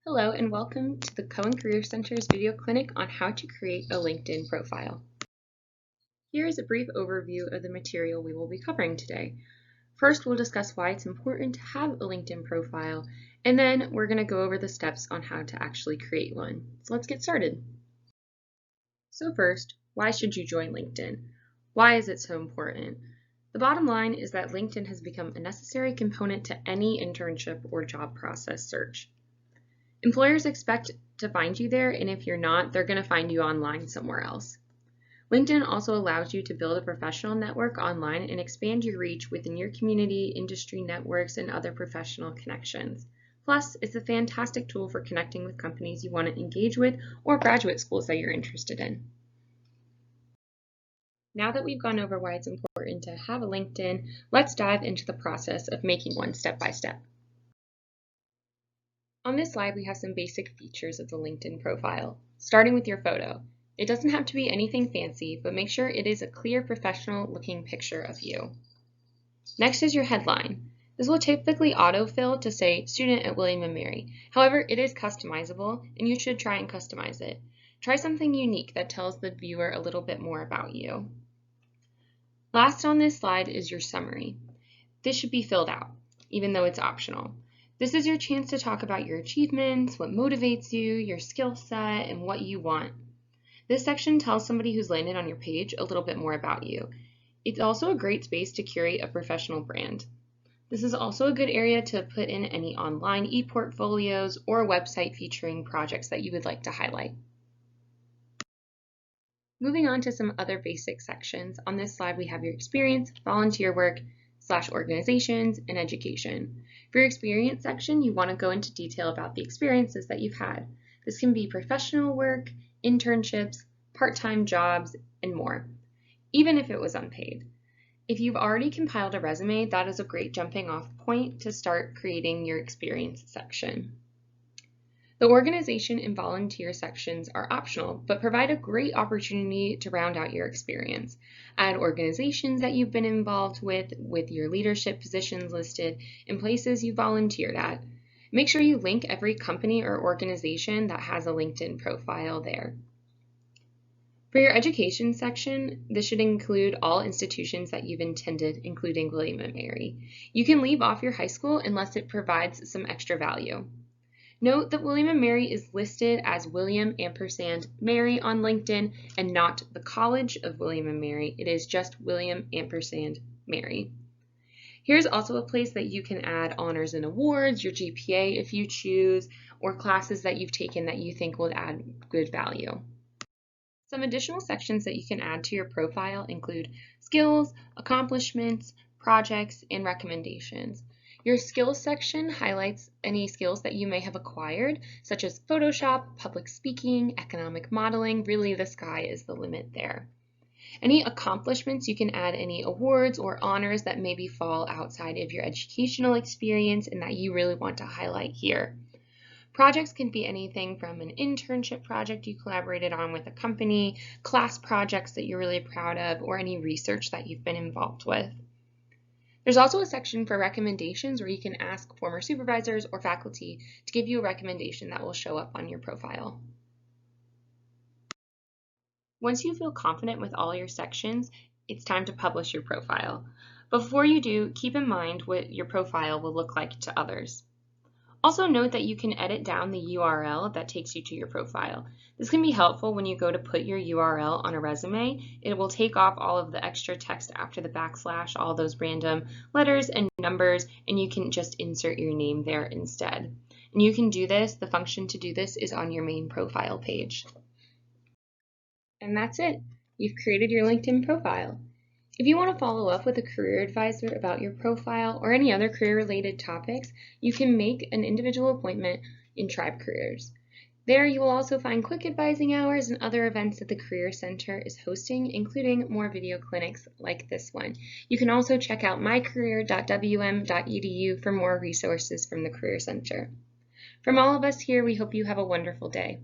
Hello and welcome to the Cohen Career Center's video clinic on how to create a LinkedIn profile. Here is a brief overview of the material we will be covering today. First, we'll discuss why it's important to have a LinkedIn profile, and then we're going to go over the steps on how to actually create one. So let's get started. So first, why should you join LinkedIn? Why is it so important? The bottom line is that LinkedIn has become a necessary component to any internship or job process search. Employers expect to find you there, and if you're not, they're going to find you online somewhere else. LinkedIn also allows you to build a professional network online and expand your reach within your community, industry networks, and other professional connections. Plus, it's a fantastic tool for connecting with companies you want to engage with or graduate schools that you're interested in. Now that we've gone over why it's important to have a LinkedIn, let's dive into the process of making one step by step. On this slide, we have some basic features of the LinkedIn profile, starting with your photo. It doesn't have to be anything fancy, but make sure it is a clear, professional-looking picture of you. Next is your headline. This will typically autofill to say student at William & Mary. However, it is customizable, and you should try and customize it. Try something unique that tells the viewer a little bit more about you. Last on this slide is your summary. This should be filled out, even though it's optional. This is your chance to talk about your achievements, what motivates you, your skill set, and what you want. This section tells somebody who's landed on your page a little bit more about you. It's also a great space to curate a professional brand. This is also a good area to put in any online e-portfolios or a website featuring projects that you would like to highlight. Moving on to some other basic sections, on this slide we have your experience, volunteer work, /organizations, and education. For your experience section, you want to go into detail about the experiences that you've had. This can be professional work, internships, part-time jobs, and more, even if it was unpaid. If you've already compiled a resume, that is a great jumping off point to start creating your experience section. The organization and volunteer sections are optional, but provide a great opportunity to round out your experience. Add organizations that you've been involved with your leadership positions listed, and places you volunteered at. Make sure you link every company or organization that has a LinkedIn profile there. For your education section, this should include all institutions that you've attended, including William & Mary. You can leave off your high school unless it provides some extra value. Note that William & Mary is listed as William & Mary on LinkedIn and not the College of William & Mary. It is just William & Mary. Here's also a place that you can add honors and awards, your GPA if you choose, or classes that you've taken that you think will add good value. Some additional sections that you can add to your profile include skills, accomplishments, projects, and recommendations. Your skills section highlights any skills that you may have acquired, such as Photoshop, public speaking, economic modeling. Really, the sky is the limit there. Any accomplishments, you can add any awards or honors that maybe fall outside of your educational experience and that you really want to highlight here. Projects can be anything from an internship project you collaborated on with a company, class projects that you're really proud of, or any research that you've been involved with. There's also a section for recommendations where you can ask former supervisors or faculty to give you a recommendation that will show up on your profile. Once you feel confident with all your sections, it's time to publish your profile. Before you do, keep in mind what your profile will look like to others. Also note that you can edit down the URL that takes you to your profile. This can be helpful when you go to put your URL on a resume. It will take off all of the extra text after the backslash, all those random letters and numbers, and you can just insert your name there instead. And you can do this, the function to do this is on your main profile page. And that's it. You've created your LinkedIn profile. If you want to follow up with a career advisor about your profile or any other career-related topics, you can make an individual appointment in Tribe Careers. There you will also find quick advising hours and other events that the Career Center is hosting, including more video clinics like this one. You can also check out mycareer.wm.edu for more resources from the Career Center. From all of us here, we hope you have a wonderful day.